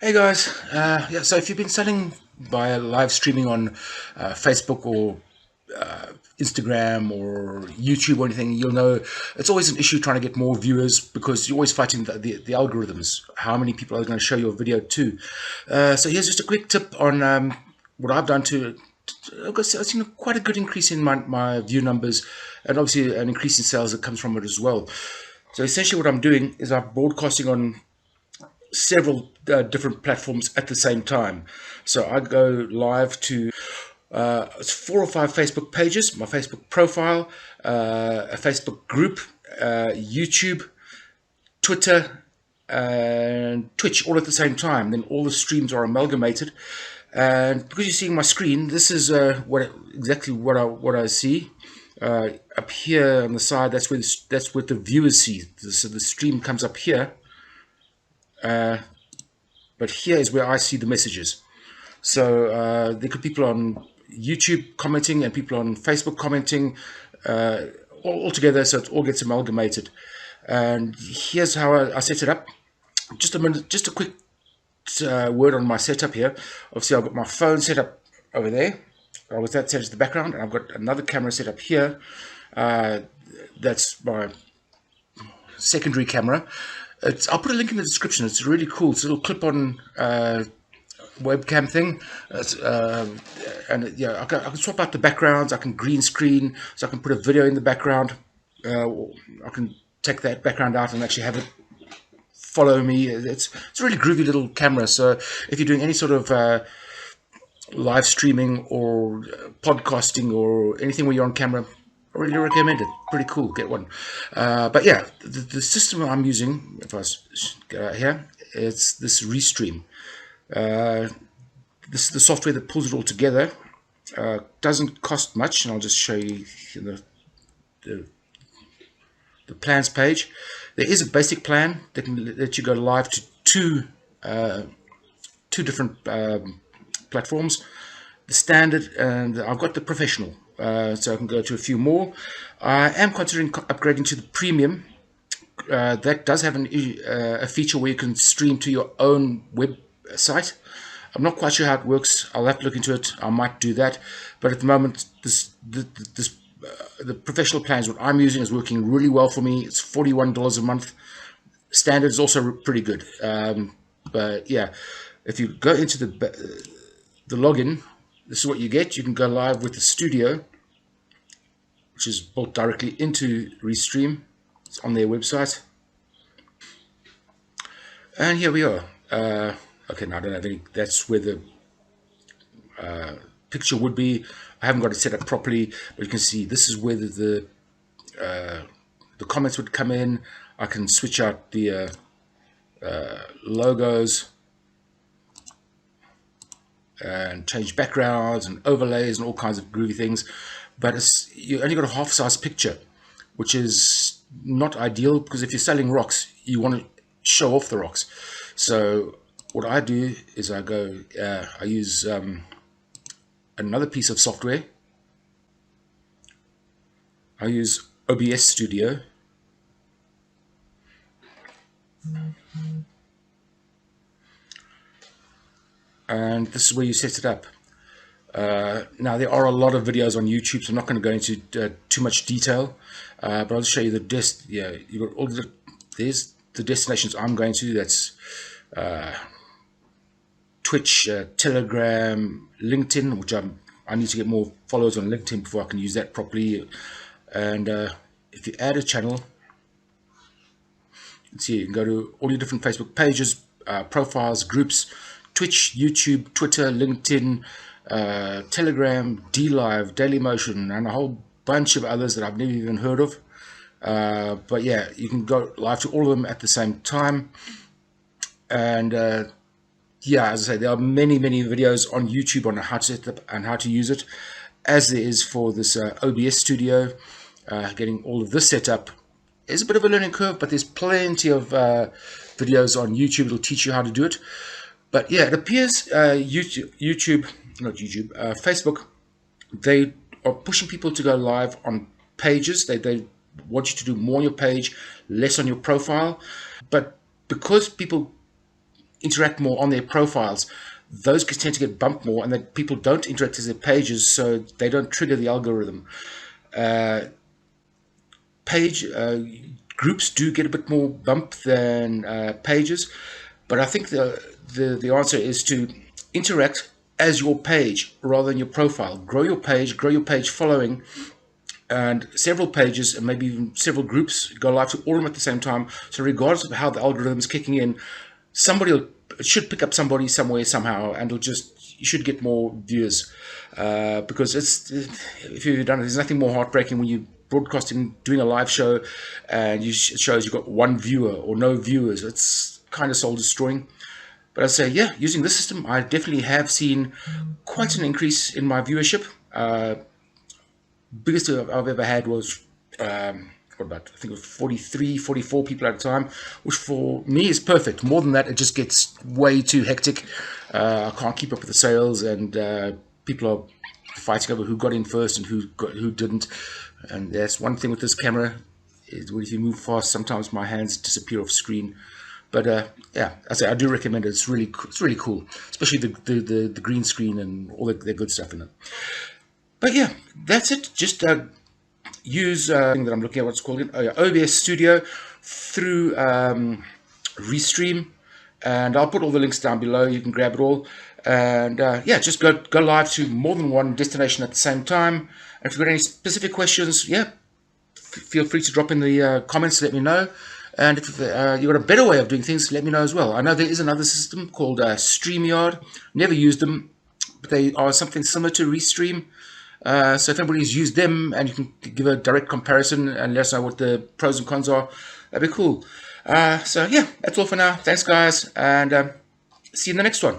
Hey guys, so if you've been selling via live streaming on Facebook or Instagram or YouTube or anything, you'll know it's always an issue trying to get more viewers because you're always fighting the algorithms, how many people are going to show your video to. So here's just a quick tip on what I've done I've seen quite a good increase in my view numbers, and obviously an increase in sales that comes from it as well. So essentially what I'm doing is I'm broadcasting on several different platforms at the same time. So I go live to it's 4 or 5 Facebook pages, my Facebook profile, a Facebook group, YouTube, Twitter, and Twitch all at the same time. Then all the streams are amalgamated, and because you're seeing my screen, this is exactly what I see. Up here on the side, that's what the viewers see. So the stream comes up here. But here is where I see the messages. So there could be people on YouTube commenting and people on Facebook commenting all together, so it all gets amalgamated. And here's how I set it up. Just a quick word on my setup here. Obviously, I've got my phone set up over there. With that set as the background, and I've got another camera set up here. That's my secondary camera. I'll put a link in the description. It's really cool. It's a little clip-on webcam thing, and yeah, I can swap out the backgrounds. I can green screen, so I can put a video in the background. I can take that background out and actually have it follow me. It's a really groovy little camera. So if you're doing any sort of live streaming or podcasting or anything where you're on camera, I really recommend it. Pretty cool. Get one. But yeah, the system I'm using, if I go out here, it's this Restream. This is the software that pulls it all together. Doesn't cost much, and I'll just show you the plans page. There is a basic plan that can let you go live to two different platforms. The standard, and I've got the professional. So I can go to a few more. I am considering upgrading to the premium. That does have a feature where you can stream to your own website. I'm not quite sure how it works. I'll have to look into it. I might do that. But at the moment, the professional plan is what I'm using, is working really well for me. It's $41 a month. Standard is also pretty good. But yeah, if you go into the login, this is what you get. You can go live with the studio, which is built directly into Restream. It's on their website. And here we are. Okay, now I don't have any. That's where the picture would be. I haven't got it set up properly, but you can see this is where the comments would come in. I can switch out the logos and change backgrounds and overlays and all kinds of groovy things, but you only got a half-size picture, which is not ideal, because if you're selling rocks, you want to show off the rocks. So what I do is I use another piece of software. I use ObsStudio. And this is where you set it up. Now there are a lot of videos on YouTube, so I'm not going to go into too much detail, but I'll just show you the you've got all there's the destinations I'm going to. That's Twitch, Telegram, LinkedIn, which I need to get more followers on LinkedIn before I can use that properly. And if you add a channel, see, you can go to all your different Facebook pages, profiles, groups, Twitch, YouTube, Twitter, LinkedIn, Telegram, DLive, Dailymotion, and a whole bunch of others that I've never even heard of. But yeah, you can go live to all of them at the same time. And yeah, as I say, there are many videos on YouTube on how to set up and how to use it, as there is for this ObsStudio. Getting all of this set up is a bit of a learning curve, but there's plenty of videos on YouTube that'll teach you how to do it. But yeah, it appears Facebook, they are pushing people to go live on pages. They want you to do more on your page, less on your profile. But because people interact more on their profiles, those tend to get bumped more, and that people don't interact with their pages, so they don't trigger the algorithm. Page groups do get a bit more bump than pages, but I think the answer is to interact as your page rather than your profile. Grow your page following, and several pages and maybe even several groups go live to all of them at the same time. So regardless of how the algorithm's kicking in, it should pick up somebody somewhere somehow, and you should get more viewers, because if you've done it, there's nothing more heartbreaking when you broadcasting, doing a live show, and it shows you've got one viewer or no viewers. It's kind of soul destroying. But I say, yeah, using this system, I definitely have seen quite an increase in my viewership. Biggest I've ever had was I think it was 43, 44 people at a time, which for me is perfect. More than that, it just gets way too hectic. I can't keep up with the sales, and people are fighting over who got in first and who didn't. And that's one thing with this camera, is if you move fast, sometimes my hands disappear off screen. But yeah, I do recommend it. It's really cool, especially the green screen and all the good stuff in it. But yeah, that's it. Just use thing that I'm looking at, what's called ObsStudio through Restream, and I'll put all the links down below. You can grab it all, and yeah, just go live to more than one destination at the same time. And if you've got any specific questions, yeah, feel free to drop in the comments. Let me know. And if you've got a better way of doing things, let me know as well. I know there is another system called StreamYard. Never used them, but they are something similar to Restream. So if anybody's used them and you can give a direct comparison and let us know what the pros and cons are, that'd be cool. So yeah, that's all for now. Thanks, guys, and see you in the next one.